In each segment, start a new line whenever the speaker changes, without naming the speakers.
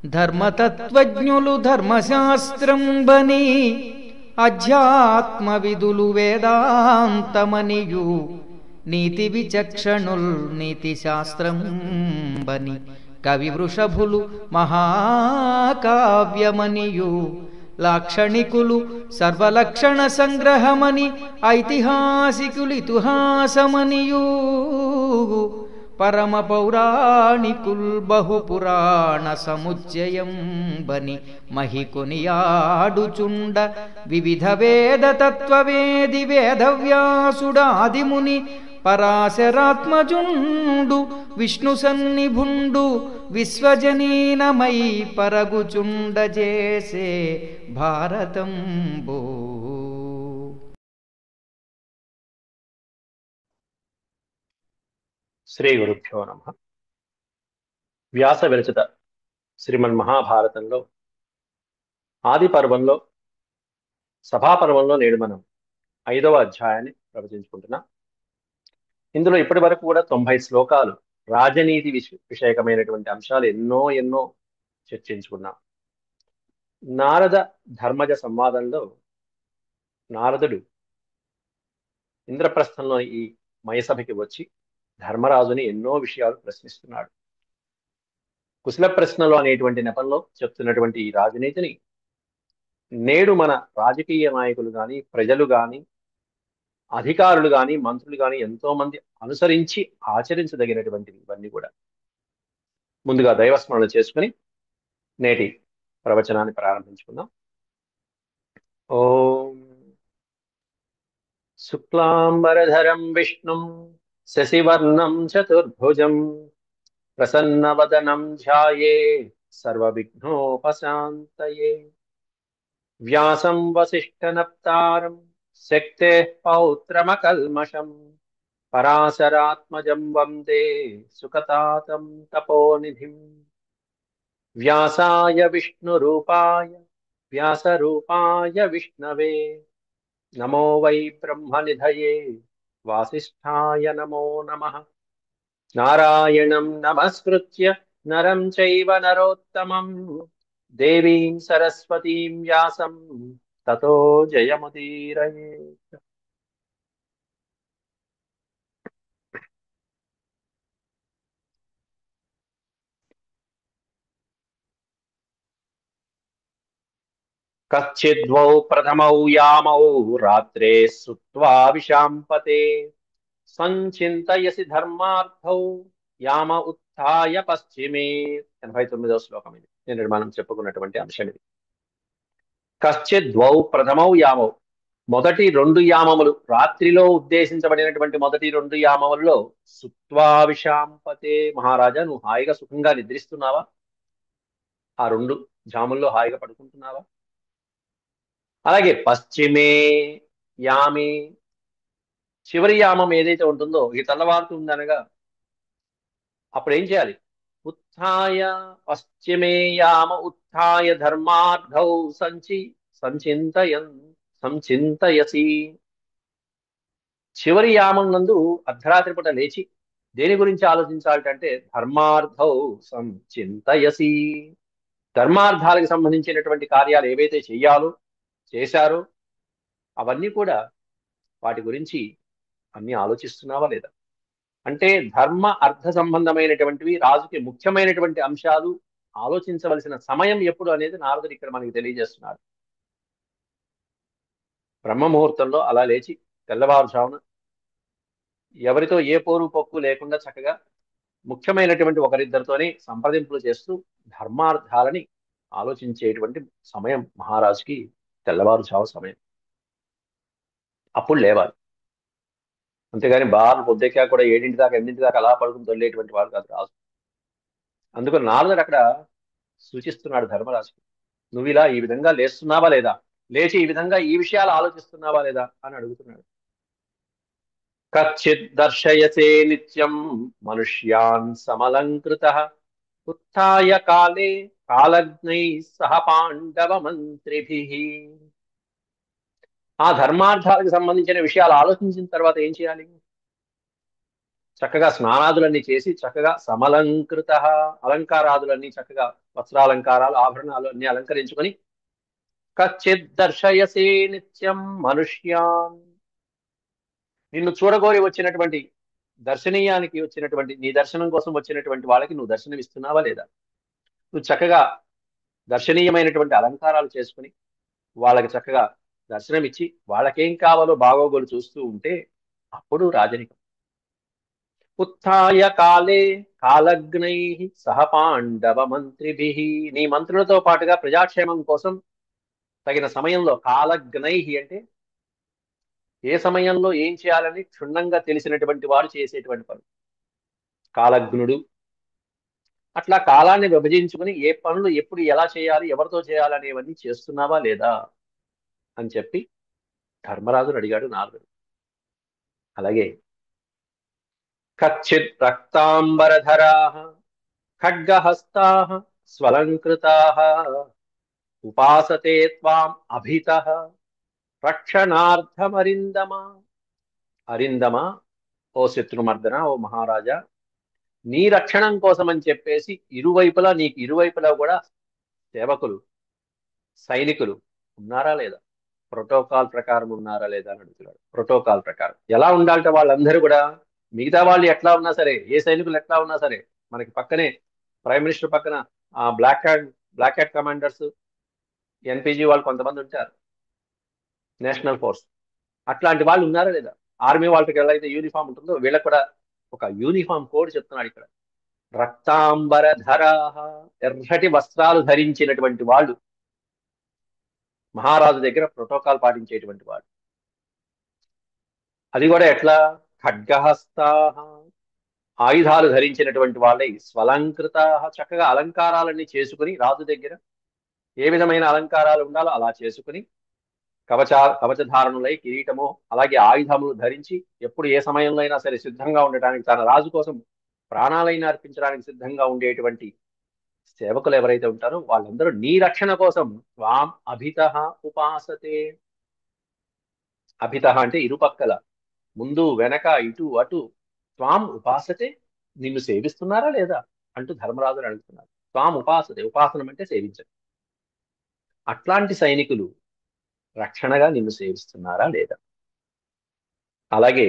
ధర్మతత్వజ్ఞులు ధర్మశాస్త్రంబని అధ్యాత్మ విదులు వేదాంతమనియు నీతి విచక్షణుల్ నీతి శాస్త్రంబని కవి వృషభులు మహాకావ్యమనియు లాక్షణికులు సర్వలక్షణ సంగ్రహమని ఐతిహాసికులితిహాసమనియు పరమ పౌరాణికుల్ బహుపురాణ సముచ్చయం బని మహికొనియాడుచుండ వివిధ వేద తత్వవేది వేదవ్యాసుడాదిముని పరాశరాత్మజుండు విష్ణు సన్నిభుండు విశ్వజనీనమై పరగుచుండజేసే భారతంబో.
శ్రీ గురుభ్యో నమః. వ్యాస విరచిత శ్రీమన్ మహాభారతంలో ఆది పర్వంలో సభాపర్వంలో నేడు మనం 5వ అధ్యాయాన్ని ప్రవచించుకుంటున్నాం. ఇందులో ఇప్పటి వరకు కూడా 90 శ్లోకాలు రాజనీతి విషయకమైనటువంటి అంశాలు ఎన్నో చర్చించుకున్నాం. నారద ధర్మజ సంవాదంలో నారదుడు ఇంద్రప్రస్థంలో ఈ మయసభకి వచ్చి ధర్మరాజుని ఎన్నో విషయాలు ప్రశ్నిస్తున్నాడు. కుశల ప్రశ్నలు అనేటువంటి నెపంలో చెప్తున్నటువంటి ఈ రాజనీతిని నేడు మన రాజకీయ నాయకులు కానీ, ప్రజలు కానీ, అధికారులు కానీ, మంత్రులు కానీ ఎంతో మంది అనుసరించి ఆచరించదగినటువంటివి ఇవన్నీ కూడా. ముందుగా దైవస్మరణ చేసుకుని నేటి ప్రవచనాన్ని ప్రారంభించుకుందాం. ఓం శుక్లాంబరధరం విష్ణుం శశివర్ణం చతుర్భుజం ప్రసన్నవదనం ధ్యాయే సర్వవిఘ్నోపశాంతయే వ్యాసం వసిష్ఠనప్తారం శక్తేః పౌత్రమకల్మషం పరాశరాత్మజం వందే సుఖతాతం తపోనిధిం వ్యాసాయ విష్ణురూపాయ వ్యాసరూపాయ విష్ణవే నమో వై బ్రహ్మనిధయే వాసిష్ఠాయ నమో నమః. నారాయణం నమస్కృత్య నరం చైవ నరోత్తమం దేవీం సరస్వతీం వ్యాసం తతో జయముదీరయేత్. కచ్చిద్వౌ ప్రథమౌ యామౌ రాత్రే సుత్వా విశాంపతే సంచింతయసి ధర్మార్థౌ యామ ఉత్థాయ పశ్చిమే. 89వ శ్లోకం ఇది. నేను మనం చెప్పుకున్నటువంటి అంశం ఇది. కశ్చిద్వౌ ప్రథమౌ యామౌ, మొదటి 2 యామములు, రాత్రిలో ఉద్దేశించబడినటువంటి మొదటి 2 యామములలో సుత్వా విశాంపతే. మహారాజా, నువ్వు హాయిగా సుఖంగా నిద్రిస్తున్నావా? ఆ 2 జాముల్లో హాయిగా పడుకుంటున్నావా? అలాగే పశ్చిమే యామి, చివరి యామం ఏదైతే ఉంటుందో ఇది తెల్లవారుతుందనగా అప్పుడు ఏం చేయాలి? ఉత్థాయ పశ్చిమే యామ ఉత్థాయ ధర్మార్థౌ సంచింతయసి. చివరి యామం నందు అర్ధరాత్రి పూట లేచి దేని గురించి ఆలోచించాలంటే ధర్మార్థౌ సంచింతయసి. ధర్మార్థాలకు సంబంధించినటువంటి కార్యాలు ఏవైతే చేశారో అవన్నీ కూడా వాటి గురించి అన్ని ఆలోచిస్తున్నావా లేదా? అంటే ధర్మ అర్థ సంబంధమైనటువంటివి, రాజుకి ముఖ్యమైనటువంటి అంశాలు ఆలోచించవలసిన సమయం ఎప్పుడు అనేది నారదుడు ఇక్కడ మనకి తెలియజేస్తున్నాడు. బ్రహ్మ ముహూర్తంలో అలా లేచి తెల్లవారుజామున ఎవరితో ఏ పోరు పక్కు లేకుండా చక్కగా ముఖ్యమైనటువంటి ఒకరిద్దరితోనే సంప్రదింపులు చేస్తూ ధర్మార్థాలని ఆలోచించేటువంటి సమయం మహారాజుకి తెల్లవారుజాము సమయం. అప్పుడు లేవాలి. అంతేగాని బాగా పొద్దెక్కా కూడా 7 దాకా 8 దాకా అలా పడుకుని తొలేటువంటి వాడు కాదు రాజు. అందుకని నారదుడు అక్కడ సూచిస్తున్నాడు ధర్మరాజుకి, నువ్వు ఇలా ఈ విధంగా లేస్తున్నావా లేదా, లేచి ఈ విధంగా ఈ విషయాలు ఆలోచిస్తున్నావా లేదా అని అడుగుతున్నాడు. కచ్చిత్ దర్శయసే నిత్యం మనుష్యాన్ సమలంకృతః ఉత్థాయ కాలే కాలజ్ఞై సహ పాండవ మంత్రిభిః. ఆ ధర్మార్థాలకు సంబంధించిన విషయాలు ఆలోచించిన తర్వాత ఏం చేయాలి? చక్కగా స్నానాదులన్నీ చేసి చక్కగా సమలంకృత, అలంకారాదులన్నీ చక్కగా వస్త్రాలంకారాలు ఆభరణాలు అన్ని అలంకరించుకొని కచ్చిత్ దర్శయసే నిత్యం మనుష్యాన్, నిన్ను చూడగోరి వచ్చినటువంటి దర్శనీయానికి వచ్చినటువంటి నీ దర్శనం కోసం వచ్చినటువంటి వాళ్ళకి నువ్వు దర్శనం ఇస్తున్నావా లేదా? నువ్వు చక్కగా దర్శనీయమైనటువంటి అలంకారాలు చేసుకుని వాళ్ళకి చక్కగా దర్శనమిచ్చి వాళ్ళకేం కావాలో బాగోగులు చూస్తూ ఉంటే అప్పుడు రాజరికం. ఉత్థాయ కాలే కాలగ్నై సహ పాండవ మంత్రిభి, నీ మంత్రులతో పాటుగా ప్రజాక్షేమం కోసం తగిన సమయంలో, కాలగ్నై అంటే ఏ సమయంలో ఏం చేయాలని క్షుణ్ణంగా తెలిసినటువంటి వాడు చేసేటువంటి పని కాలగ్నుడు. అట్లా కాలాన్ని విభజించుకుని ఏ పనులు ఎప్పుడు ఎలా చేయాలి, ఎవరితో చేయాలి అనేవన్నీ చేస్తున్నావా లేదా అని చెప్పి ధర్మరాజును అడిగాడు నారదుడు. అలాగే కచ్చిత్ రక్తాంబరధరా ఖడ్గహస్తా స్వలంకృతా ఉపాసతే త్వాం అభితః రక్షణార్థమరిందమ, అరిందమ ఓ శత్రుమర్దన, ఓ మహారాజా, నీ రక్షణం కోసం అని చెప్పేసి ఇరువైపులా, నీకు ఇరువైపులా కూడా సేవకులు, సైనికులు ఉన్నారా లేదా? ప్రోటోకాల్ ప్రకారం ఉన్నారా లేదా అని అడుగుతున్నాడు. ప్రోటోకాల్ ప్రకారం ఎలా ఉండాలంటే వాళ్ళందరూ కూడా మిగతా వాళ్ళు ఎట్లా ఉన్నా సరే, ఏ సైనికులు ఎట్లా ఉన్నా సరే, మనకి పక్కనే ప్రైమ్ మినిస్టర్ పక్కన ఆ బ్లాక్ హ్యాట్ కమాండర్స్, ఎన్పిజి వాళ్ళు కొంతమంది ఉంటారు, నేషనల్ ఫోర్స్, అట్లాంటి వాళ్ళు ఉన్నారా లేదా? ఆర్మీ వాళ్ళకి ఎలా అయితే యూనిఫామ్ ఉంటుందో వీళ్ళకి కూడా ఒక యూనిఫామ్ కోడ్ చెప్తున్నాడు ఇక్కడ. రక్తాంబరధరాః, ఎర్రటి వస్త్రాలు ధరించినటువంటి వాళ్ళు, మహారాజు దగ్గర ప్రోటోకాల్ పాటించేటువంటి వాడు. అది కూడా ఎట్లా? ఖడ్గహస్తాః, ఆయుధాలు ధరించినటువంటి వాళ్ళై, స్వలంకృతాః, చక్కగా అలంకారాలన్నీ చేసుకుని రాజు దగ్గర ఏ విధమైన అలంకారాలు ఉండాలో అలా చేసుకుని కవచధారణులై, కిరీటము అలాగే ఆయుధములు ధరించి ఎప్పుడు ఏ సమయంలో అయినా సరే సిద్ధంగా ఉండటానికి, తన రాజు కోసం ప్రాణాలైనా అర్పించడానికి సిద్ధంగా ఉండేటువంటి సేవకులు ఎవరైతే ఉంటారో వాళ్ళందరూ నీ రక్షణ కోసం త్వాం అభితః ఉపాసతే. అభితః అంటే ఇరుపక్కల, ముందు వెనక ఇటు అటు, త్వాం ఉపాసతే, నిన్ను సేవిస్తున్నారా లేదా అంటూ ధర్మరాజుని అడుగుతున్నారు. త్వాం ఉపాసతే, ఉపాసనం అంటే సేవించడం. అట్లాంటి సైనికులు రక్షణగా నిన్ను సేవిస్తున్నారా లేదా? అలాగే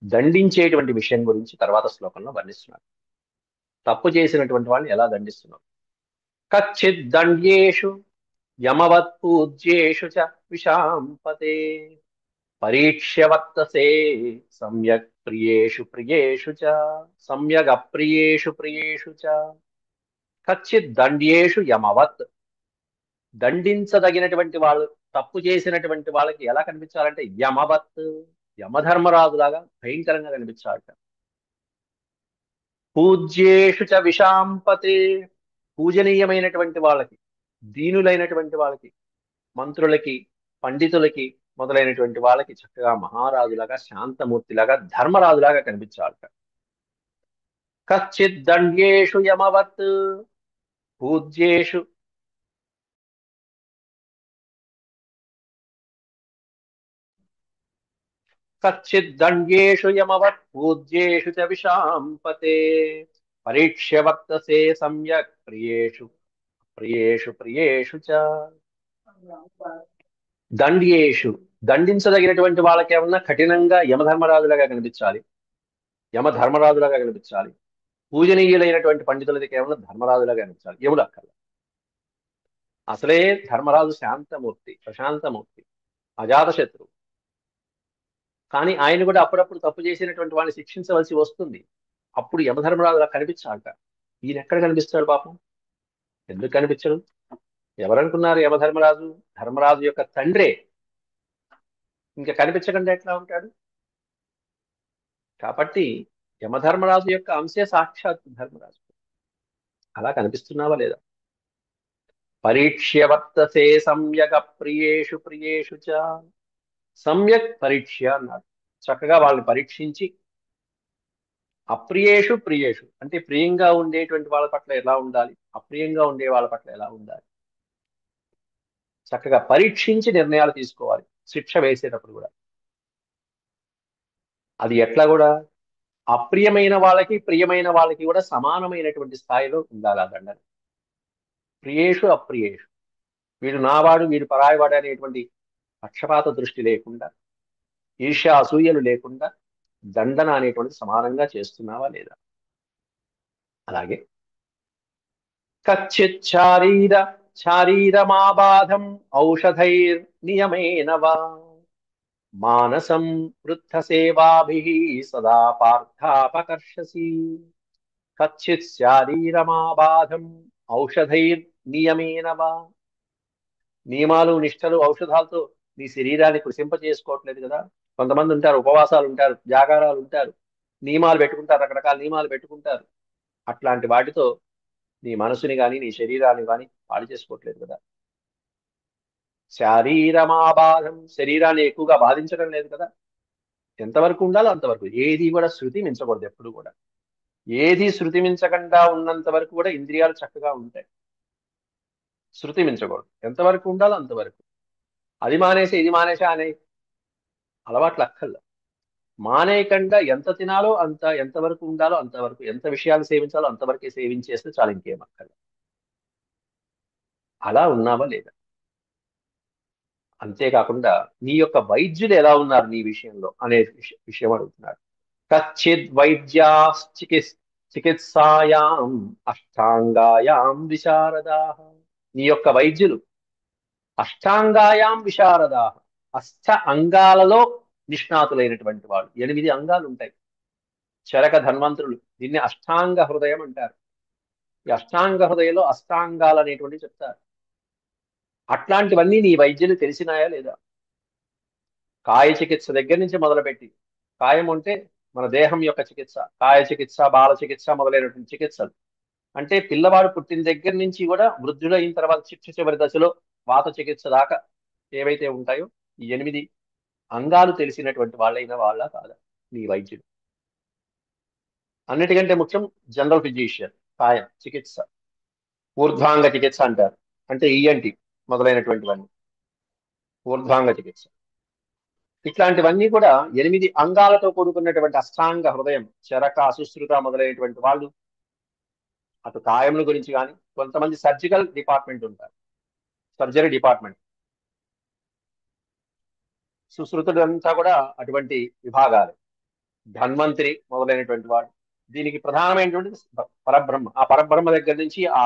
దండించేటువంటి విషయం గురించి తర్వాత శ్లోకంలో వర్ణిస్తున్నారు. తప్పు చేసినటువంటి వాళ్ళని ఎలా దండిస్తున్నారు. కచ్చిత్ దండ్యేషు యమవత్ పూజ్యేషు చ విశాంపతే పరీక్ష్య వర్తసే సమ్యక్ ప్రియేషు ప్రియేషు చ సమ్యగ్ అప్రియేషు ప్రియేషు చ. కచ్చిత్ దండ్యేషు యమవత్, దండించదగినటువంటి వాళ్ళు, తప్పు చేసినటువంటి వాళ్ళకి ఎలా కనిపించాలంటే యమవత్, యమధర్మరాజులాగా భయంకరంగా కనిపించాలట. పూజ్యేషు చ విశాంపతే, పూజనీయమైనటువంటి వాళ్ళకి, దీనులైనటువంటి వాళ్ళకి, మంత్రులకి, పండితులకి మొదలైనటువంటి వాళ్ళకి చక్కగా మహారాజులాగా, శాంతమూర్తిలాగా, ధర్మరాజులాగా కనిపించాలట. కచ్చిత్ దండ్యేషు యమవత్ పూజ్యేషు, కచ్చిత్ దండ్యేషు యమవత్ పూజ్యేషు చ విశాంపతే పరీక్ష్య వర్తసే సమ్యక్ ప్రియేషు ప్రియేషు ప్రియేషు చ. దండ్యేషు, దండించదగినటువంటి వాళ్ళకి ఏమన్నా కఠినంగా యమధర్మరాజులాగా కనిపించాలి, యమధర్మరాజులాగా కనిపించాలి. పూజనీయులైనటువంటి పండితులకి ఏమన్నా ధర్మరాజులాగా కనిపించాలి, యముడు అక్కర్ల. అసలే ధర్మరాజు శాంతమూర్తి, ప్రశాంతమూర్తి, అజాతశత్రువు. కానీ ఆయన కూడా అప్పుడప్పుడు తప్పు చేసినటువంటి వాళ్ళని శిక్షించవలసి వస్తుంది. అప్పుడు యమధర్మరాజు అలా కనిపించాలట. ఈయన ఎక్కడ కనిపిస్తాడు పాపం? ఎందుకు కనిపించడు? ఎవరనుకున్నారు యమధర్మరాజు? ధర్మరాజు యొక్క తండ్రే. ఇంకా కనిపించకుండా ఎట్లా ఉంటాడు? కాబట్టి యమధర్మరాజు యొక్క అంశే సాక్షాత్ ధర్మరాజు. అలా కనిపిస్తున్నావా లేదా? పరీక్ష్య వర్తసే సమ్యక్ అప్రియేషు ప్రియేషు చ. సమ్యక్ పరీక్ష అన్నారు. చక్కగా వాళ్ళని పరీక్షించి, అప్రియేషు ప్రియేషు అంటే ప్రియంగా ఉండేటువంటి వాళ్ళ పట్ల ఎలా ఉండాలి, అప్రియంగా ఉండే వాళ్ళ పట్ల ఎలా ఉండాలి, చక్కగా పరీక్షించి నిర్ణయాలు తీసుకోవాలి శిక్ష వేసేటప్పుడు కూడా. అది ఎట్లా కూడా అప్రియమైన వాళ్ళకి ప్రియమైన వాళ్ళకి కూడా సమానమైనటువంటి స్థాయిలో ఉండాలి ఆ దండన. ప్రియేషు అప్రియేషు, వీడు నావాడు వీడు పరాయివాడు అనేటువంటి పక్షపాత దృష్టి లేకుండా, ఈర్ష్య అసూయలు లేకుండా దండన అనేటువంటి సమానంగా చేస్తున్నావా లేదా? అలాగే కచ్చిత్ శారీరమాబాధం ఔషధైర్ నియమేన వా మానసం వృద్ధ సేవాభిః సదా పార్థాపకర్షసి. కచ్చిత్ శారీరమాబాధం ఔషధైర్ నియమేన వా. నియమాలు నిష్టలు ఔషధాలతో నీ శరీరాన్ని కృషింప చేసుకోవట్లేదు కదా. కొంతమంది ఉంటారు, ఉపవాసాలు ఉంటారు, జాగారాలు ఉంటారు, నియమాలు పెట్టుకుంటారు, రకరకాల నియమాలు పెట్టుకుంటారు. అట్లాంటి వాటితో నీ మనసుని కానీ నీ శరీరాన్ని కానీ పాడు చేసుకోవట్లేదు కదా. శారీరమాబాధం, శరీరాన్ని ఎక్కువగా బాధించడం లేదు కదా. ఎంతవరకు ఉండాలో అంతవరకు, ఏది కూడా శృతి మించకూడదు ఎప్పుడు కూడా. ఏది శృతి మించకుండా ఉన్నంత వరకు కూడా ఇంద్రియాలు చక్కగా ఉంటాయి. శృతి మించకూడదు, ఎంతవరకు ఉండాలో అంతవరకు. అది మానేసి ఇది మానేసా అనే అలవాట్లు అక్కర్ల. మానేయకుండా ఎంత తినాలో అంత, ఎంతవరకు ఉండాలో అంతవరకు, ఎంత విషయాలు సేవించాలో అంతవరకే సేవించేస్తే చాలు, ఇంకేం అక్కర్ల. అలా ఉన్నావా లేదా? అంతేకాకుండా నీ యొక్క వైద్యులు ఎలా ఉన్నారు నీ విషయంలో అనే విషయం అడుగుతున్నాడు. కచ్చిద్ వైద్యా చికిత్సాయాం అష్టాంగాయాం విశారదాః. నీ యొక్క వైద్యులు అష్టాంగాయాం విశారదాః, అష్ట అంగాలలో నిష్ణాతులైనటువంటి వాళ్ళు. 8 అంగాలు ఉంటాయి. చరక ధన్వంతరులు దీన్ని అష్టాంగ హృదయం అంటారు. ఈ అష్టాంగ హృదయంలో అష్టాంగాలు అనేటువంటి చెప్తారు. అట్లాంటివన్నీ నీ వైద్యులు తెలిసినాయా లేదా? కాయ చికిత్స దగ్గర నుంచి మొదలుపెట్టి, కాయం అంటే మన దేహం యొక్క చికిత్స, కాయ చికిత్స, బాల చికిత్స మొదలైనటువంటి చికిత్సలు. అంటే పిల్లవాడు పుట్టిన దగ్గర నుంచి కూడా వృద్ధుడైన తర్వాత చివరి దశలో వాత చికిత్స దాకా ఏవైతే ఉంటాయో ఈ 8 అంగాలు తెలిసినటువంటి వాళ్ళైన వాళ్ళ కాదా నీ వైద్యుడు? అన్నిటికంటే ముఖ్యం జనరల్ ఫిజిషియన్, కాయం చికిత్స. ఊర్ధ్వాంగ చికిత్స అంటారు, అంటే ఈఎన్టి మొదలైనటువంటివన్నీ ఊర్ధ్వాంగ చికిత్స. ఇట్లాంటివన్నీ కూడా 8 అంగాలతో కూడుకున్నటువంటి అష్టాంగ హృదయం, చరక, సుశ్రుత మొదలైనటువంటి వాళ్ళు అటు కాయముల గురించి కానీ, కొంతమంది సర్జికల్ డిపార్ట్మెంట్ ఉంటారు, సర్జరీ డిపార్ట్మెంట్, సుశ్రుతుడంతా కూడా అటువంటి విభాగాలు. ధన్వంతరి మొదలైనటువంటి వాడు, దీనికి ప్రధానమైనటువంటి పరబ్రహ్మ. ఆ పరబ్రహ్మ దగ్గర నుంచి ఆ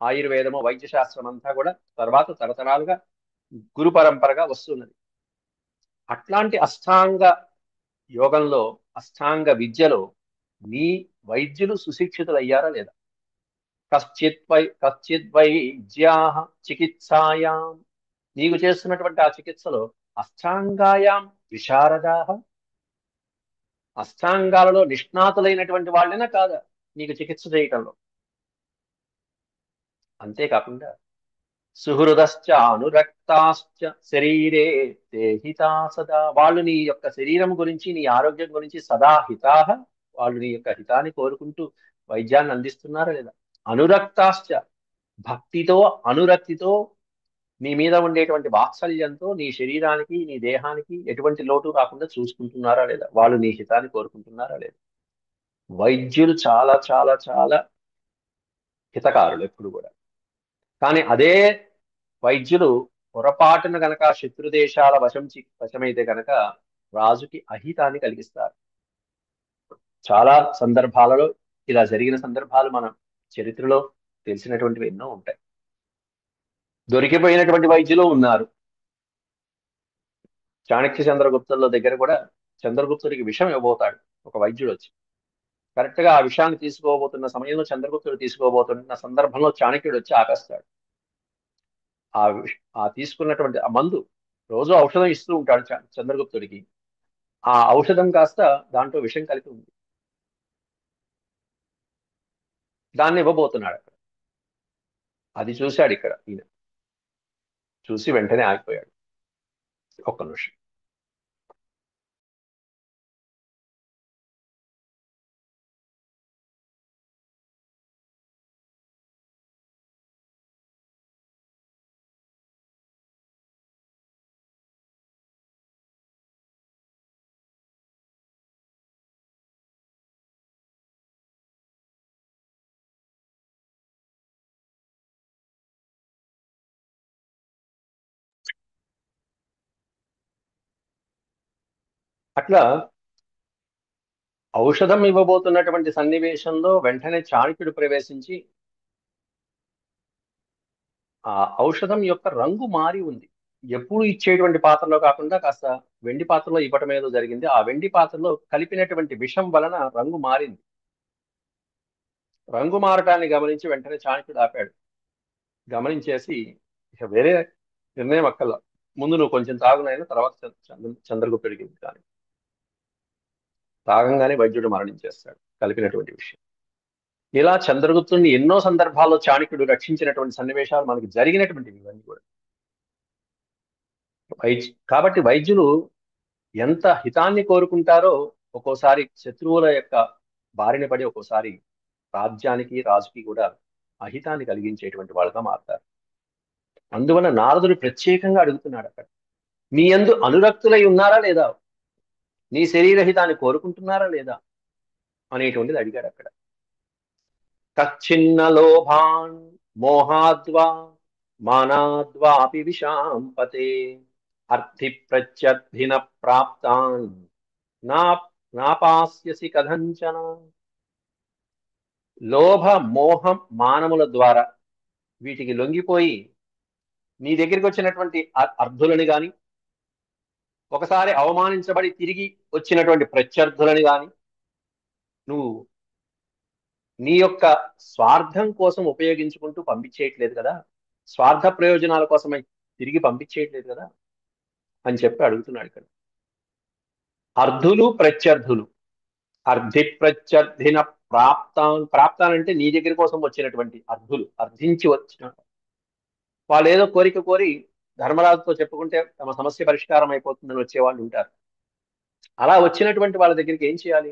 ఆయుర్వేదము, వైద్య శాస్త్రం అంతా కూడా తర్వాత తరతరాలుగా గురు పరంపరగా వస్తున్నది. అట్లాంటి అష్టాంగ యోగంలో, అష్టాంగ విద్యలో నీ వైద్యులు సుశిక్షితులు అయ్యారా లేదా? కశ్చిద్వైద్యాః చికిత్సాయాం, నీకు చేస్తున్నటువంటి ఆ చికిత్సలో అష్టాంగాయాం విశారదాః, అష్టాంగాలలో నిష్ణాతులైనటువంటి వాళ్ళైనా కాదా నీకు చికిత్స చేయటంలో? అంతేకాకుండా సుహృదశ్చ అనురక్తాశ్చ శరీరే తే హితా సదా, వాళ్ళు నీ యొక్క శరీరం గురించి, నీ ఆరోగ్యం గురించి సదా హితాహ, వాళ్ళు నీ యొక్క హితాన్ని కోరుకుంటూ వైద్యాన్ని అందిస్తున్నారా లేదా? అనురక్తాశ్చ, భక్తితో అనురక్తితో నీ మీద ఉండేటువంటి వాత్సల్యంతో నీ శరీరానికి నీ దేహానికి ఎటువంటి లోటు రాకుండా చూసుకుంటున్నారా లేదా? వాళ్ళు నీ హితాన్ని కోరుకుంటున్నారా లేదా? వైద్యులు చాలా చాలా చాలా హితకారులు ఎప్పుడు కూడా. కానీ అదే వైద్యులు పొరపాటున గనక శత్రుదేశాల వశమైతే గనక రాజుకి అహితాన్ని కలిగిస్తారు. చాలా సందర్భాలలో ఇలా జరిగిన సందర్భాలు మన చరిత్రలో తెలిసినటువంటివి ఎన్నో ఉంటాయి. దొరికిపోయినటువంటి వైద్యులు ఉన్నారు. చాణక్య చంద్రగుప్తుల దగ్గర కూడా చంద్రగుప్తుడికి విషం ఇవ్వబోతాడు ఒక వైద్యుడు వచ్చి. కరెక్ట్ గా ఆ విషయాన్ని తీసుకోబోతున్న సమయంలో, చంద్రగుప్తుడు తీసుకోబోతున్న సందర్భంలో చాణక్యుడు వచ్చి ఆపేస్తాడు. ఆ తీసుకున్నటువంటి ఆ మందు, రోజు ఔషధం ఇస్తూ ఉంటాడు చంద్రగుప్తుడికి. ఆ ఔషధం కాస్త దాంట్లో విషం కలిపి ఉంది, దాన్ని ఇవ్వబోతున్నాడు అక్కడ. అది చూశాడు ఇక్కడ ఈయన, చూసి వెంటనే ఆగిపోయాడు. ఒక్క నిమిషం. అట్లా ఔషధం ఇవ్వబోతున్నటువంటి సన్నివేశంలో వెంటనే చాణక్యుడు ప్రవేశించి ఆ ఔషధం యొక్క రంగు మారి ఉంది. ఎప్పుడు ఇచ్చేటువంటి పాత్రలో కాకుండా కాస్త వెండి పాత్రలో ఇవ్వటం ఏదో జరిగింది. ఆ వెండి పాత్రలో కలిపినటువంటి విషం వలన రంగు మారింది. రంగు మారటాన్ని గమనించి వెంటనే చాణక్యుడు ఆపాడు. గమనించేసి ఇక వేరే నిర్ణయం అక్కర్లా, ముందు నువ్వు కొంచెం తాగునైనా తర్వాత చంద్రగుప్తుడికి కానీ తాగంగానే వైద్యుడు మరణించేస్తాడు కలిపినటువంటి విషయం. ఇలా చంద్రగుప్తుడిని ఎన్నో సందర్భాల్లో చాణక్యుడు రక్షించినటువంటి సన్నివేశాలు మనకి జరిగినటువంటివి ఇవన్నీ కూడా. కాబట్టి వైద్యులు ఎంత హితాన్ని కోరుకుంటారో ఒక్కోసారి శత్రువుల యొక్క బారిన పడి ఒక్కోసారి రాజ్యానికి రాజుకి కూడా అహితాన్ని కలిగించేటువంటి వాళ్ళుగా మారుతారు. అందువల్ల నారదుడు ప్రత్యేకంగా అడుగుతున్నాడు అక్కడ, మీ యందు అనురక్తులై ఉన్నారా లేదా, నీ శరీరహితాన్ని కోరుకుంటున్నారా లేదా అనేటువంటిది అడిగాడు అక్కడ. కచ్చిన్న లోభాన్ మోహాద్వా మానాద్వాపి విషాంపతే అర్థి ప్రత్యర్థిన ప్రాప్తాన్ నా నాపాస్యసి కథంచన. లోభ మోహం మానముల ద్వారా వీటికి లొంగిపోయి నీ దగ్గరికి వచ్చినటువంటి అర్థులని గాని, ఒకసారి అవమానించబడి తిరిగి వచ్చినటువంటి ప్రత్యర్థులని గాని నువ్వు నీ యొక్క స్వార్థం కోసం ఉపయోగించుకుంటూ పంపించేయట్లేదు కదా, స్వార్థ ప్రయోజనాల కోసమై తిరిగి పంపించేయట్లేదు కదా అని చెప్పి అడుగుతున్నాడు ఇక్కడ. అర్ధులు ప్రత్యర్థులు, అర్ధి ప్రత్యర్థిన ప్రాప్తాన్ అంటే నీ దగ్గర కోసం వచ్చినటువంటి అర్ధులు, అర్థించి వచ్చిన వాళ్ళు ఏదో కోరిక కోరి ధర్మరాజుతో చెప్పుకుంటే తమ సమస్య పరిష్కారం అయిపోతుందని వచ్చేవాళ్ళు ఉంటారు. అలా వచ్చినటువంటి వాళ్ళ దగ్గరికి ఏం చేయాలి,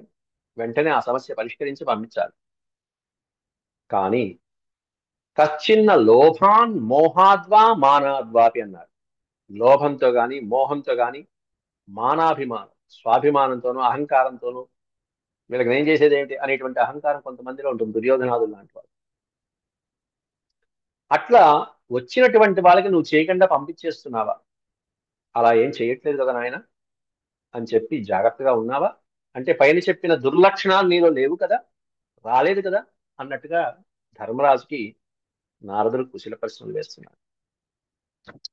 వెంటనే ఆ సమస్య పరిష్కరించి పంపించాలి. కానీ కచ్చిన్న లోభాన్ మోహాద్వా మానాద్వాపి అన్నారు. లోభంతో గాని మోహంతో గాని మానాభిమానం, స్వాభిమానంతోనూ అహంకారంతోనూ వీళ్ళకి నేను చేసేది ఏమిటి అనేటువంటి అహంకారం కొంతమందిలో ఉంటుంది, దుర్యోధనాదులు లాంటి వాళ్ళు. అట్లా వచ్చినటువంటి వాళ్ళకి నువ్వు చేయకుండా పంపించేస్తున్నావా, అలా ఏం చేయట్లేదు కదా నాయన అని చెప్పి జాగ్రత్తగా ఉన్నావా అంటే పైన చెప్పిన దుర్లక్షణాలు నీలో లేవు కదా, రాలేదు కదా అన్నట్టుగా ధర్మరాజుకి నారదుడు కుశల ప్రశ్నలు వేస్తున్నాడు.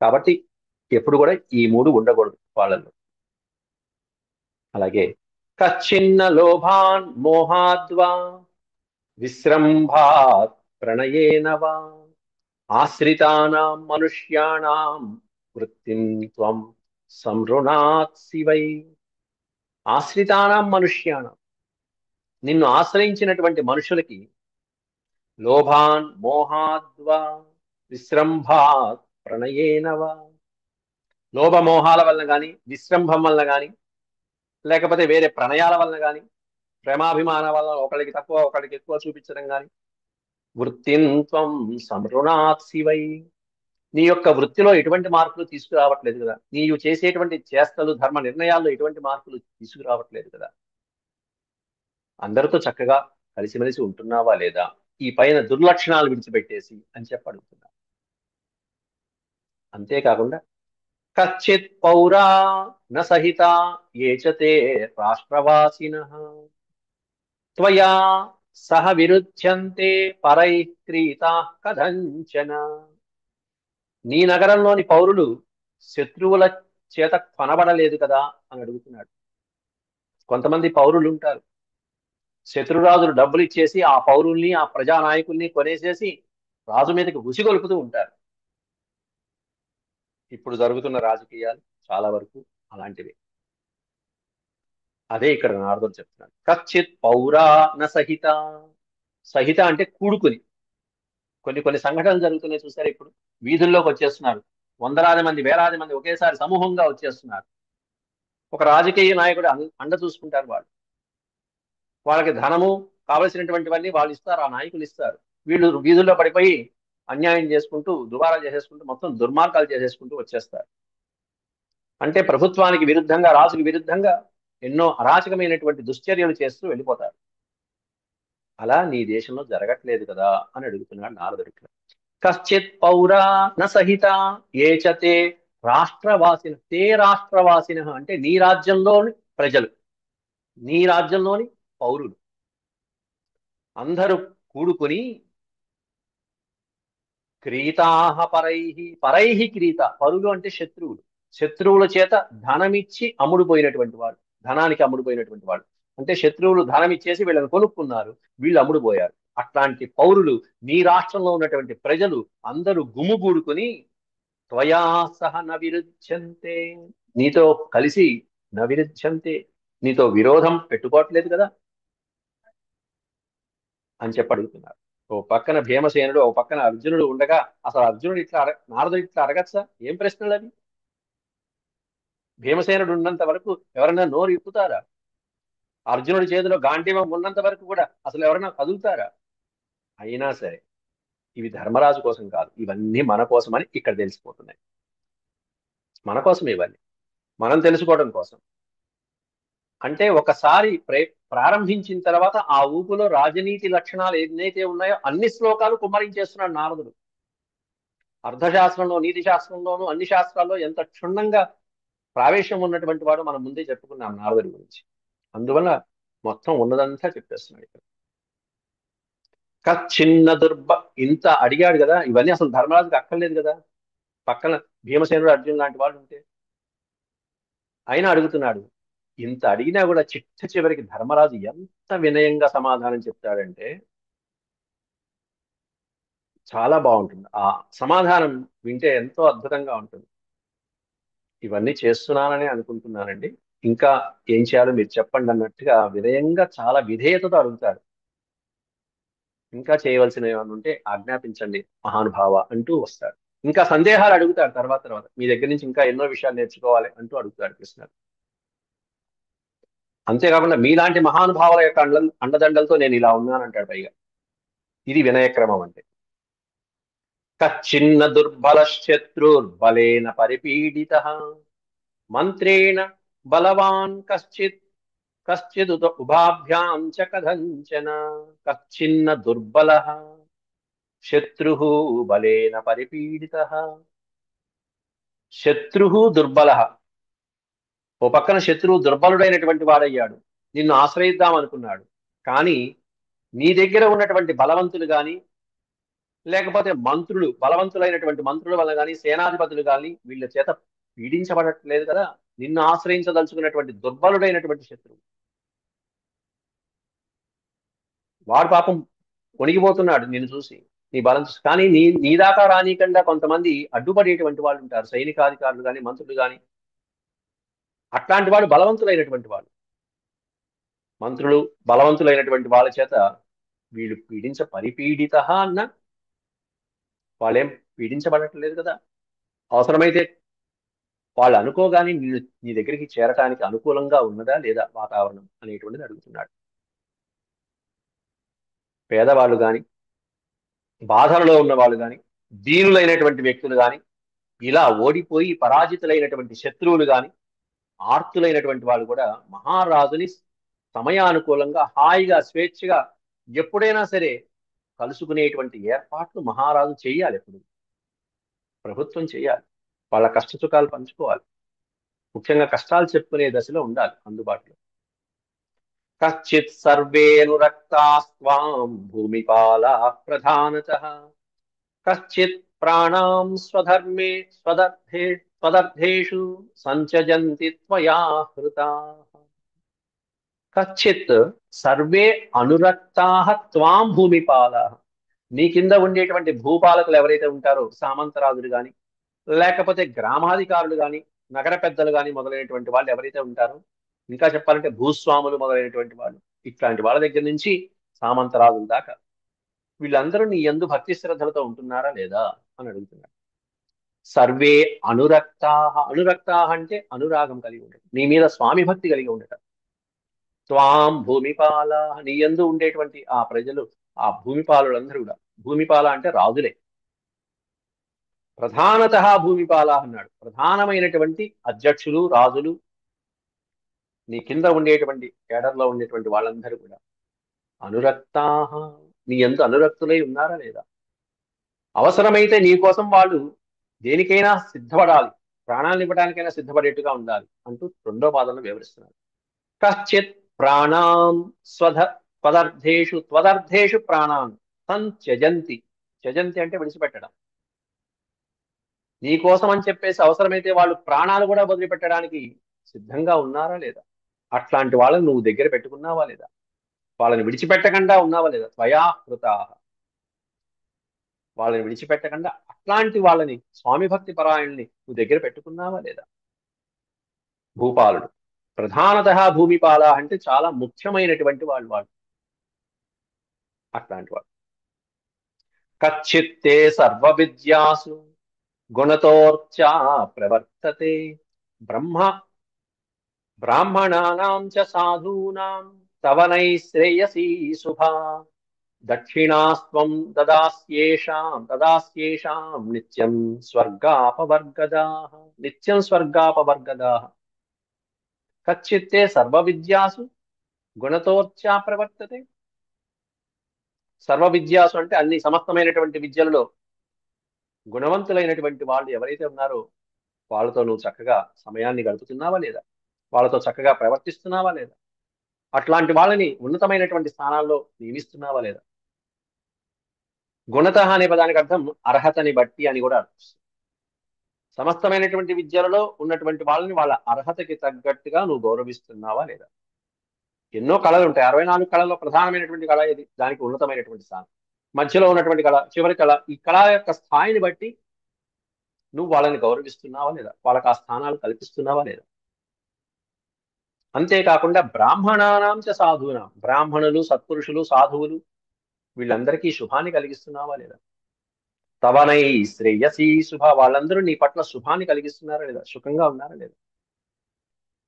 కాబట్టి ఎప్పుడు కూడా ఈ మూడు ఉండకూడదు వాళ్ళల్లో. అలాగే కచ్చిన్న లోభాన్ మోహాద్వా విశ్రంభాత్ ప్రణయేనవా ఆశ్రితానాం మనుష్యాణాం వృత్తిం త్వం సంరుణాత్ శివై. ఆశ్రితానాం మనుష్యాణం, నిన్ను ఆశ్రయించినటువంటి మనుషులకి లోభాన్ మోహాద్వా విశ్రంభాత్ ప్రణయేనవా, లోభమోహాల వలన కానీ విశ్రంభం వలన కానీ లేకపోతే వేరే ప్రణయాల వలన కానీ ప్రేమాభిమాన వలన ఒకళ్ళకి తక్కువ ఒకళ్ళకి ఎక్కువ చూపించడం కానీ వృత్తింత్వం సంరుణాత్ శివై, నీ యొక్క వృత్తిలో ఎటువంటి మార్పులు తీసుకురావట్లేదు కదా, నీవు చేసేటువంటి చేష్టలు ధర్మ నిర్ణయాల్లో ఎటువంటి మార్పులు తీసుకురావట్లేదు కదా, అందరితో చక్కగా కలిసిమెలిసి ఉంటున్నావా లేదా, ఈ పైన దుర్లక్షణాలు విడిచిపెట్టేసి అని చెప్పి అడుగుతున్నా. అంతేకాకుండా కచ్చిత్ పౌరా న సహిత ఏచతే రాష్ట్రవాసినః త్వయా సహ విరుధ్యంతే పరైః క్రీతాః కథంచన. నీ నగరంలోని పౌరులు శత్రువుల చేత కొనబడలేదు కదా అని అడుగుతున్నాడు. కొంతమంది పౌరులు ఉంటారు, శత్రురాజులు డబ్బులు ఇచ్చేసి ఆ పౌరుల్ని ఆ ప్రజానాయకుల్ని కొనేసేసి రాజు మీదకి ఉసిగొలుపుతూ ఉంటారు. ఇప్పుడు జరుగుతున్న రాజకీయాలు చాలా వరకు అలాంటివి. అదే ఇక్కడ నారదుడు చెప్తున్నాడు. కచ్చిత్ పౌరా న సహిత, సహిత అంటే కూడుకుని. కొన్ని కొన్ని సంఘటనలు జరుగుతున్నాయి చూసారు, ఇప్పుడు వీధుల్లోకి వచ్చేస్తున్నారు వందలాది మంది వేలాది మంది ఒకేసారి సమూహంగా వచ్చేస్తున్నారు. ఒక రాజకీయ నాయకుడు అండ చూసుకుంటారు, వాళ్ళకి ధనము కావలసినటువంటివన్నీ వాళ్ళు ఇస్తారు, ఆ నాయకులు ఇస్తారు. వీళ్ళు వీధుల్లో పడిపోయి అన్యాయం చేసుకుంటూ దుబారా చేసేసుకుంటూ మొత్తం దుర్మార్గాలు చేసేసుకుంటూ వచ్చేస్తారు. అంటే ప్రభుత్వానికి విరుద్ధంగా రాజుకి విరుద్ధంగా ఎన్నో అరాచకమైనటువంటి దుశ్చర్యలు చేస్తూ వెళ్ళిపోతారు. అలా నీ దేశంలో జరగట్లేదు కదా అని అడుగుతున్నాడు నారదుడు. కశ్చిత్ పౌరా న సహిత ఏచతే రాష్ట్రవాసిన, తే రాష్ట్రవాసిన అంటే నీ రాజ్యంలో ప్రజలు, నీ రాజ్యంలోని పౌరులు అందరూ కూడుకుని క్రీతాహ పరైహి క్రీత, పరులు అంటే శత్రువులు, శత్రువుల చేత ధనమిచ్చి అమ్ముడుపోయినటువంటి వాడు, ధనానికి అమ్ముడుపోయినటువంటి వాడు అంటే శత్రువులు ధనం ఇచ్చేసి వీళ్ళని కొనుక్కున్నారు, వీళ్ళు అమ్ముడుపోయారు. అట్లాంటి పౌరులు, నీ రాష్ట్రంలో ఉన్నటువంటి ప్రజలు అందరూ గుమిగూడుకుని త్వయా సహ నవిరుధ్యంతే, నీతో కలిసి నవిరుధ్యంతే, నీతో విరోధం పెట్టుకోవట్లేదు కదా అని చెప్పి అడుగుతున్నారు. ఓ పక్కన భీమసేనుడు, ఓ పక్కన అర్జునుడు ఉండగా అసలు అర్జునుడు ఇట్లా నారదుడు ఇట్లా అడగచ్చా? ఏం ప్రశ్నలు అవి? భీమసేనుడు ఉన్నంత వరకు ఎవరైనా నోరు ఇప్పుతారా? అర్జునుడి చేతిలో గాంధీవం ఉన్నంత వరకు కూడా అసలు ఎవరైనా కదులుతారా? అయినా సరే ఇవి ధర్మరాజు కోసం కాదు, ఇవన్నీ మన కోసమని ఇక్కడ తెలిసిపోతున్నాయి. మన కోసం ఇవన్నీ మనం తెలుసుకోవడం కోసం. అంటే ఒకసారి ప్రారంభించిన తర్వాత ఆ ఊపులో రాజనీతి లక్షణాలు ఏదైతే ఉన్నాయో అన్ని శ్లోకాలు కుమ్మరించేస్తున్నాడు నారదుడు. అర్థశాస్త్రంలో, నీతి శాస్త్రంలోనూ, అన్ని శాస్త్రాల్లో ఎంత క్షుణ్ణంగా ప్రావేశం ఉన్నటువంటి వాడు మనం ముందే చెప్పుకున్నాం నారదుడి గురించి. అందువల్ల మొత్తం ఉన్నదంతా చెప్పేస్తున్నాడు ఇక్కడ. చిన్న ఇంత అడిగాడు కదా, ఇవన్నీ అసలు ధర్మరాజుకి అక్కర్లేదు కదా, పక్కన భీమసేనుడు, అర్జున్ లాంటి వాళ్ళు ఉంటే. అయినా అడుగుతున్నాడు. ఇంత అడిగినా కూడా చిట్ట చివరికి ధర్మరాజు ఎంత వినయంగా సమాధానం చెప్తాడంటే చాలా బాగుంటుంది. ఆ సమాధానం వింటే ఎంతో అద్భుతంగా ఉంటుంది. ఇవన్నీ చేస్తున్నానని అనుకుంటున్నానండి, ఇంకా ఏం చేయాలో మీరు చెప్పండి అన్నట్టుగా వినయంగా చాలా విధేయతతో అడుగుతాడు. ఇంకా చేయవలసినవి ఏమైనా ఉంటే ఆజ్ఞాపించండి మహానుభావ అంటూ వస్తాడు. ఇంకా సందేహాలు అడుగుతాడు తర్వాత తర్వాత, మీ దగ్గర నుంచి ఇంకా ఎన్నో విషయాలు నేర్చుకోవాలి అంటూ అడుగుతాడు కృష్ణుడు. అంతేకాకుండా మీలాంటి మహానుభావుల యొక్క అండదండలతో నేను ఇలా ఉన్నానంటాడు పైగా. ఇది వినయక్రమం అంటే. కచ్చిన్న దుర్బల శత్రుర్బలేన పరిపీడిత మంత్రేణ బలవాన్ కశ్చిద్ ఉభాభ్యాం చ కథంచన. కచ్చిన్న దుర్బల శత్రు బలేన పరిపీడిత. శత్రు దుర్బల, ఓ పక్కన శత్రువు దుర్బలుడైనటువంటి వాడయ్యాడు, నిన్ను ఆశ్రయిద్దాం అనుకున్నాడు. కానీ నీ దగ్గర ఉన్నటువంటి బలవంతులు గాని, లేకపోతే మంత్రులు, బలవంతులైనటువంటి మంత్రుల వల్ల కానీ, సేనాధిపతులు కానీ వీళ్ళ చేత పీడించబడట్లేదు కదా. నిన్ను ఆశ్రయించదలుచుకున్నటువంటి దుర్బలుడైనటువంటి శత్రువు వాడు పాపం వణిగిపోతున్నాడు నిన్ను చూసి, నీ బలం చూసి. కానీ నీ దాకా రానీకుండా కొంతమంది అడ్డుపడేటువంటి వాళ్ళు ఉంటారు, సైనికాధికారులు కానీ, మంత్రులు కానీ. అట్లాంటి వాడు బలవంతులైనటువంటి వాడు, మంత్రులు బలవంతులైనటువంటి వాళ్ళ చేత వీళ్ళు పరిపీడిత అన్న, వాళ్ళేం పీడించబడట్లేదు కదా. అవసరమైతే వాళ్ళు అనుకోగాని నీ దగ్గరికి చేరటానికి అనుకూలంగా ఉన్నదా లేదా వాతావరణం అనేటువంటిది అడుగుతున్నాడు. పేదవాళ్ళు కానీ, బాధలలో ఉన్న వాళ్ళు కానీ, దీనులైనటువంటి వ్యక్తులు కానీ, ఇలా ఓడిపోయి పరాజితులైనటువంటి శత్రువులు కానీ, ఆర్తులైనటువంటి వాళ్ళు కూడా మహారాజుని సమయానుకూలంగా హాయిగా స్వేచ్ఛగా ఎప్పుడైనా సరే కలుసుకునేటువంటి ఏర్పాట్లు మహారాజు చేయాలి. ఎప్పుడు ప్రభుత్వం చేయాలి, వాళ్ళ కష్టసుఖాలు పంచుకోవాలి, ముఖ్యంగా కష్టాలు చెప్పుకునే దశలో ఉండాలి అందుబాటులో. కశ్చిత్ సర్వేనురక్తాస్త్వాం భూమిపాలా ప్రధానతః కశ్చిత్ ప్రాణాం స్వదర్థేషు సంచజంతి త్వయా హృతాః. కశ్చిత్ సర్వే అనురక్తాః త్వాం భూమిపాలాః. నీ కింద ఉండేటువంటి భూపాలకులు ఎవరైతే ఉంటారో, సామంతరాజులు కానీ, లేకపోతే గ్రామాధికారులు కానీ, నగర పెద్దలు కానీ మొదలైనటువంటి వాళ్ళు ఎవరైతే ఉంటారో, ఇంకా చెప్పాలంటే భూస్వాములు మొదలైనటువంటి వాళ్ళు, ఇట్లాంటి వాళ్ళ దగ్గర నుంచి సామంతరాజుల దాకా వీళ్ళందరూ నీ యందు భక్తి శ్రద్ధలతో ఉంటున్నారా లేదా అని అడుగుతున్నారు. సర్వే అనురక్తాః. అనురక్తాః అంటే అనురాగం కలిగి ఉండటం, నీ మీద స్వామి భక్తి కలిగి ఉండటం. త్వాం భూమిపాల, నీ యందు ఉండేటువంటి ఆ ప్రజలు, ఆ భూమిపాలులందరూ కూడా, భూమిపాల అంటే రాజులే. ప్రధానత భూమిపాల అన్నాడు, ప్రధానమైనటువంటి అధ్యక్షులు, రాజులు, నీ కింద ఉండేటువంటి కేడర్లో ఉండేటువంటి వాళ్ళందరూ కూడా అనురక్తాః, నీ యందు అనురక్తులై ఉన్నారా లేదా. అవసరమైతే నీ కోసం వాళ్ళు దేనికైనా సిద్ధపడాలి, ప్రాణాలను ఇవ్వడానికైనా సిద్ధపడేట్టుగా ఉండాలి అంటూ రెండో పాదంలో వివరిస్తున్నారు. కశ్చిత్ ప్రాణాం స్వధ త్వదర్థేషు ప్రాణాన్ సంత్యజంతి. త్యజంతి అంటే విడిచిపెట్టడం. నీ కోసం అని చెప్పేసి అవసరమైతే వాళ్ళు ప్రాణాలు కూడా వదిలిపెట్టడానికి సిద్ధంగా ఉన్నారా లేదా? అట్లాంటి వాళ్ళని నువ్వు దగ్గర పెట్టుకున్నావా లేదా? వాళ్ళని విడిచిపెట్టకుండా ఉన్నావా లేదా? త్వయా కృతా. వాళ్ళని విడిచిపెట్టకుండా అట్లాంటి వాళ్ళని, స్వామి భక్తి పరాయణ్ణి నువ్వు దగ్గర పెట్టుకున్నావా లేదా? భూపాలుడు ప్రధానతః భూమిపాల అంటే చాలా ముఖ్యమైనటువంటి వాళ్ళు అట్లాంటి వాళ్ళు. కచ్చిత్తే సర్వ విద్యాసు గుణతోర్చా ప్రవర్తతే బ్రహ్మ బ్రాహ్మణానాం చ సాధూనాం తవ నైశ్రేయసీ శుభా దక్షిణాస్త్వం దదాస్యేషాం నిత్యం స్వర్గాపవర్గదాః. నిత్యం స్వర్గాపవర్గదాః. కచ్చిత్తే సర్వ విద్యాసు గుణతోర్చా ప్రవర్తతే. సర్వ విద్యాసు అంటే అన్ని సమస్తమైనటువంటి విద్యలలో గుణవంతులైనటువంటి వాళ్ళు ఎవరైతే ఉన్నారో వాళ్ళతో నువ్వు చక్కగా సమయాన్ని గడుపుతున్నావా లేదా? వాళ్ళతో చక్కగా ప్రవర్తిస్తున్నావా లేదా? అట్లాంటి వాళ్ళని ఉన్నతమైనటువంటి స్థానాల్లో నియమిస్తున్నావా లేదా? గుణత అనే పదానికి అర్థం అర్హతని బట్టి అని కూడా అర్థం. సమస్తమైనటువంటి విద్యలలో ఉన్నటువంటి వాళ్ళని వాళ్ళ అర్హతకి తగ్గట్టుగా నువ్వు గౌరవిస్తున్నావా లేదా? ఎన్నో కళలు ఉంటాయి. 64 కళల్లో ప్రధానమైనటువంటి కళ ఇది. దానికి ఉన్నతమైనటువంటి స్థానం. మధ్యలో ఉన్నటువంటి కళ, చివరి కళ. ఈ కళ యొక్క స్థాయిని బట్టి నువ్వు వాళ్ళని గౌరవిస్తున్నావా లేదా? వాళ్ళకి ఆ స్థానాలు కల్పిస్తున్నావా లేదా? అంతేకాకుండా బ్రాహ్మణానాం చ సాధూనాం, బ్రాహ్మణులు, సత్పురుషులు, సాధువులు వీళ్ళందరికీ శుభాన్ని కలిగిస్తున్నావా లేదా? తవనై శ్రేయసీ శుభ, వాళ్ళందరూ నీ పట్ల శుభాన్ని కలిగిస్తున్నారా లేదా? సుఖంగా ఉన్నారా లేదా?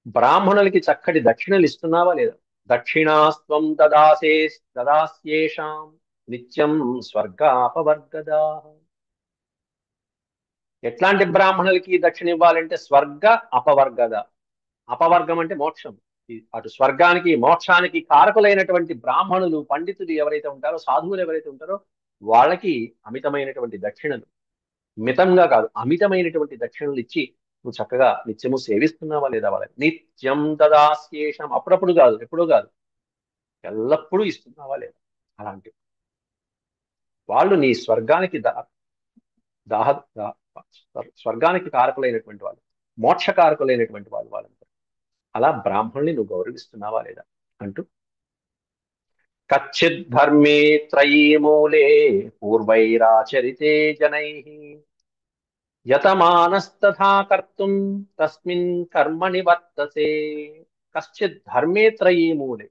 బ్రాహ్మణులకి చక్కటి దక్షిణలు ఇస్తున్నావా లేదా? దక్షిణాస్త్వం దదాస్యేషాం నిత్యం స్వర్గాపవర్గదా. ఎట్లాంటి బ్రాహ్మణులకి దక్షిణ ఇవ్వాలంటే స్వర్గ అపవర్గద. అపవర్గం అంటే మోక్షం. అటు స్వర్గానికి మోక్షానికి కారకులైనటువంటి బ్రాహ్మణులు, పండితులు ఎవరైతే ఉంటారో, సాధువులు ఎవరైతే ఉంటారో వాళ్ళకి అమితమైనటువంటి దక్షిణలు, మితంగా కాదు అమితమైనటువంటి దక్షిణలు ఇచ్చి నువ్వు చక్కగా నిత్యము సేవిస్తున్నావా లేదా? వాళ్ళని నిత్యం దదాస్యేషం, అప్పుడప్పుడు కాదు, ఎప్పుడూ కాదు, ఎల్లప్పుడూ ఇస్తున్నావా లేదా? అలాంటి వాళ్ళు నీ స్వర్గానికి దాహ దా- స్వర్గానికి కారకులైనటువంటి వాళ్ళు, మోక్షకారకులైనటువంటి వాళ్ళు వాళ్ళంతా. అలా బ్రాహ్మణుల్ని నువ్వు గౌరవిస్తున్నావా లేదా అంటూ, కచ్చిద్ ధర్మే త్రయీ మూలే పూర్వైరాచరితే జనైః యతమానస్తథా కర్తుం తస్మిన్ కర్మణి వర్తసే. కశ్చిత్ ధర్మే త్రయీ మూలే,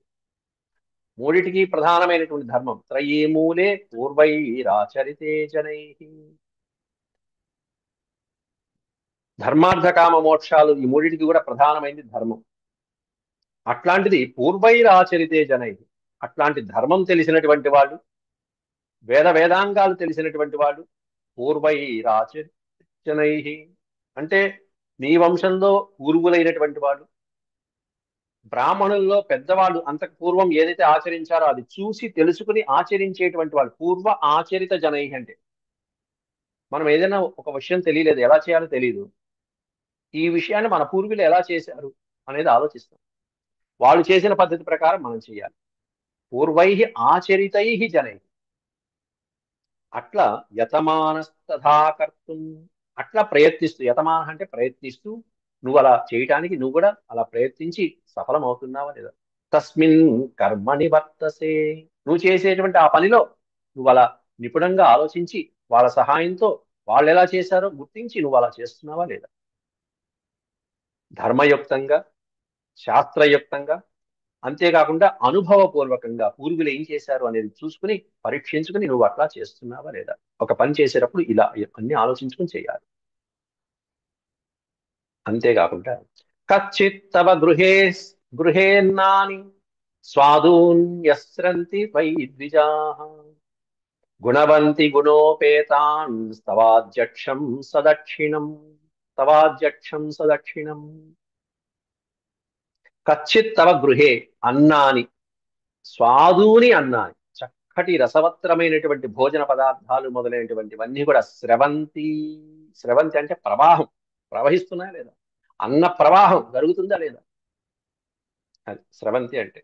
మూడిటికి ప్రధానమైనటువంటి ధర్మం. త్రయీ మూలే పూర్వైరాచరితే జనైః. ధర్మార్థ కామ మోక్షాలు ఈ మూడిటికి కూడా ప్రధానమైనది ధర్మం. అట్లాంటిది పూర్వైరాచరితే జనై, అట్లాంటి ధర్మం తెలిసినటువంటి వాళ్ళు, వేదాంగాలు తెలిసినటువంటి వాళ్ళు, పూర్వైరాచరి జనై అంటే నీ వంశంలో పూర్వులైనటువంటి వాళ్ళు, బ్రాహ్మణుల్లో పెద్దవాళ్ళు అంతకు పూర్వం ఏదైతే ఆచరించారో అది చూసి తెలుసుకుని ఆచరించేటువంటి వాళ్ళు. పూర్వ ఆచరిత జనై అంటే మనం ఏదైనా ఒక విషయం తెలియలేదు, ఎలా చేయాలో తెలియదు, ఈ విషయాన్ని మన పూర్వులు ఎలా చేశారు అనేది ఆలోచిస్తాం. వాళ్ళు చేసిన పద్ధతి ప్రకారం మనం చేయాలి. పూర్వై ఆచరితై జనై, అట్లా యతమానస్తథాకర్తుం, అట్లా ప్రయత్నిస్తూ, యతమాన అంటే ప్రయత్నిస్తూ, నువ్వు అలా చేయటానికి నువ్వు కూడా అలా ప్రయత్నించి సఫలం అవుతున్నావా లేదా? తస్మిన్ కర్మణి వర్తసే, నువ్వు చేసేటువంటి ఆ పనిలో నువ్వు అలా నిపుణంగా ఆలోచించి వాళ్ళ సహాయంతో వాళ్ళు ఎలా చేశారో గుర్తించి నువ్వు అలా చేస్తున్నావా లేదా? ధర్మయుక్తంగా, శాస్త్రయుక్తంగా, అంతేకాకుండా అనుభవపూర్వకంగా పూర్వులు ఏం చేశారు అనేది చూసుకుని పరీక్షించుకుని నువ్వు అట్లా చేస్తున్నావా లేదా? ఒక పని చేసేటప్పుడు ఇలా అన్ని ఆలోచించుకుని చేయాలి. అంతేకాకుండా కచ్చిత్ తవ గృహేన్నాని స్వాదూన్యస్రంతి వై ద్విజాః గుణవంతి గుణోపేతాన్ తవాధ్యక్షం సదక్షిణం. కచ్చిత్ తవ గృహే అన్నాని, స్వాదూని అన్నాని, చక్కటి రసవత్తరమైనటువంటి భోజన పదార్థాలు మొదలైనటువంటివన్నీ కూడా స్రవంతి అంటే ప్రవాహం, ప్రవహిస్తున్నాయా లేదా? అన్న ప్రవాహం జరుగుతుందా లేదా? అది స్రవంతి అంటే.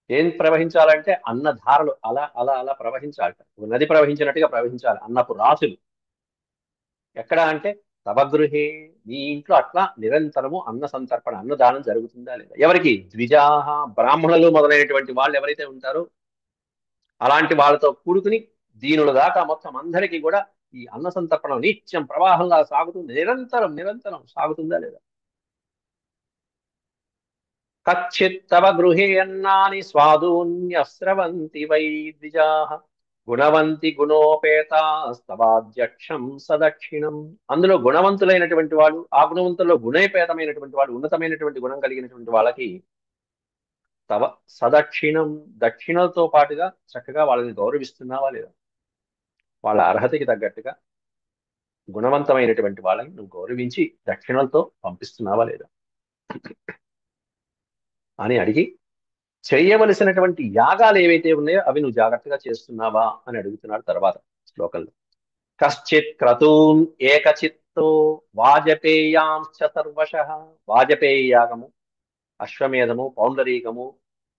ఏం ప్రవహించాలంటే అన్నధారలు అలా అలా అలా ప్రవహించాలట. ఒక నది ప్రవహించినట్టుగా ప్రవహించాలి అన్నపు రాసులు. ఎక్కడ అంటే తవ గృహే, నీ ఇంట్లో అట్లా నిరంతరము అన్న సంతర్పణ, అన్నదానం జరుగుతుందా లేదా. ఎవరికి? ద్విజాహ, బ్రాహ్మణులు మొదలైనటువంటి వాళ్ళు ఎవరైతే ఉంటారో అలాంటి వాళ్ళతో కూడుకుని దీనుల దాకా మొత్తం అందరికీ కూడా ఈ అన్న సంతర్పణ నిత్యం ప్రవాహంగా సాగుతుంది, నిరంతరం నిరంతరం సాగుతుందా లేదా. కచ్చిత్తవ గృహే అన్నాని స్వాదూన్యస్రవంతి వై ద్విజాః గుణవంతి గుణోపేతాస్తవాధ్యక్షం సదక్షిణం. అందులో గుణవంతులైనటువంటి వాడు, ఆ గుణవంతుల్లో గుణోపేతమైనటువంటి వాడు, ఉన్నతమైనటువంటి గుణం కలిగినటువంటి వాళ్ళకి తవ సదక్షిణం, దక్షిణలతో పాటుగా చక్కగా వాళ్ళని గౌరవిస్తున్నావా లేదా. వాళ్ళ అర్హతకి తగ్గట్టుగా గుణవంతమైనటువంటి వాళ్ళని నువ్వు గౌరవించి దక్షిణలతో పంపిస్తున్నావా లేదా అని అడిగి, చేయవలసినటువంటి యాగాలు ఏవైతే ఉన్నాయో అవి నువ్వు జాగ్రత్తగా చేస్తున్నావా అని అడుగుతున్నాడు తర్వాత శ్లోకంలో. కశ్చిత్ క్రతూన్ ఏకచిత్తో వాజపేయాంశ్చ సర్వశః. వాజపేయ యాగము, అశ్వమేధము, పౌండరీకము,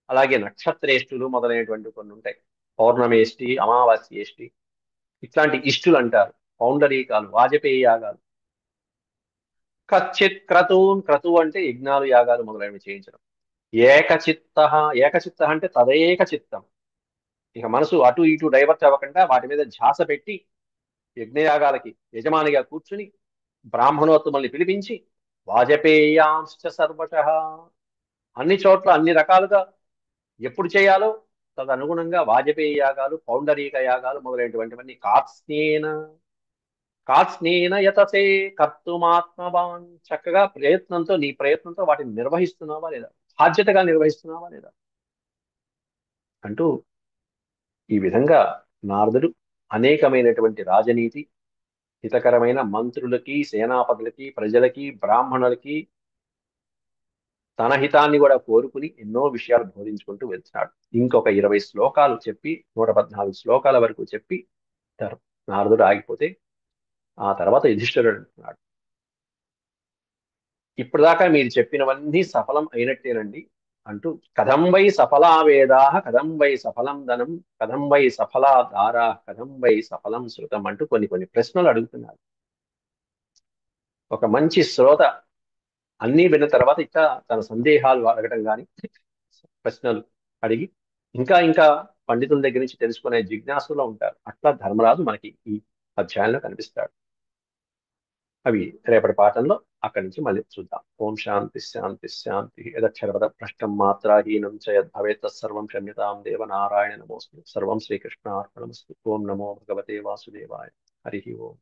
అలాగే నక్షత్రేష్టులు మొదలైనటువంటి కొన్ని ఉంటాయి. పౌర్ణమేష్టి, అమావాస్యేష్టి, ఇట్లాంటి ఇష్టులు అంటారు. పౌండరీకాలు, వాజపేయ యాగాలు. కచ్చిత్ క్రతూన్, క్రతువు అంటే యజ్ఞాలు యాగాలు మొదలైనవి చేయించడం. ఏకచిత్త, ఏకచిత్త అంటే తదేక చిత్తం, ఇక మనసు అటు ఇటు డైవర్ట్ అవ్వకుండా వాటి మీద ధ్యాస పెట్టి యజ్ఞయాగాలకి యజమానిగా కూర్చుని బ్రాహ్మణోత్తముల్ని పిలిపించి వాజపేయాంశ్చ సర్వశః, అన్ని చోట్ల అన్ని రకాలుగా ఎప్పుడు చేయాలో తదనుగుణంగా వాజపేయ యాగాలు, పౌండరీక యాగాలు మొదలైనటువంటివన్నీ కాత్స్నేన యతసే కర్తుమాత్మవాన్, చక్కగా ప్రయత్నంతో, నీ ప్రయత్నంతో వాటిని నిర్వహిస్తున్నావా లేదా, బాధ్యతగా నిర్వహిస్తున్నావా లేదా అంటూ ఈ విధంగా నారదుడు అనేకమైనటువంటి రాజనీతి, హితకరమైన మంత్రులకి, సేనాపతులకి, ప్రజలకి, బ్రాహ్మణులకి తన హితాన్ని కూడా కోరుకుని ఎన్నో విషయాలు బోధించుకుంటూ వెళ్తున్నాడు. ఇంకొక 20 శ్లోకాలు చెప్పి 114 శ్లోకాల వరకు చెప్పి నారదుడు ఆగిపోతే ఆ తర్వాత యుధిష్ఠిరుడు అంటున్నాడు, ఇప్పటిదాకా మీరు చెప్పినవన్నీ సఫలం అయినట్టేనండి అంటూ, కథం వై సఫలా వేదా, కథం వై సఫలం ధనం, కథం వై సఫలా దారా, కథం వై సఫలం శృతం అంటూ కొన్ని కొన్ని ప్రశ్నలు అడుగుతున్నారు. ఒక మంచి శ్రోత అన్నీ విన్న తర్వాత ఇంకా తన సందేహాలు అడగటం కానీ, ప్రశ్నలు అడిగి ఇంకా ఇంకా పండితుల దగ్గర నుంచి తెలుసుకునే జిజ్ఞాసులో ఉంటారు. అట్లా ధర్మరాజు మనకి ఈ అధ్యాయంలో కనిపిస్తాడు. అవి రేపటి పాఠంలో అక్కడి నుంచి మళ్ళీ చూద్దాం. ఓం శాంతి శాంతి శాంతి. యదక్షరపద భ్రష్టం మాత్రాహీనం చ యద్భవేత్ తత్సర్వం క్షమ్యతాం దేవ నారాయణ నమోస్తు. సర్వం శ్రీకృష్ణార్పణమస్తు. ఓం నమో భగవతే వాసుదేవాయ. హరి ఓం.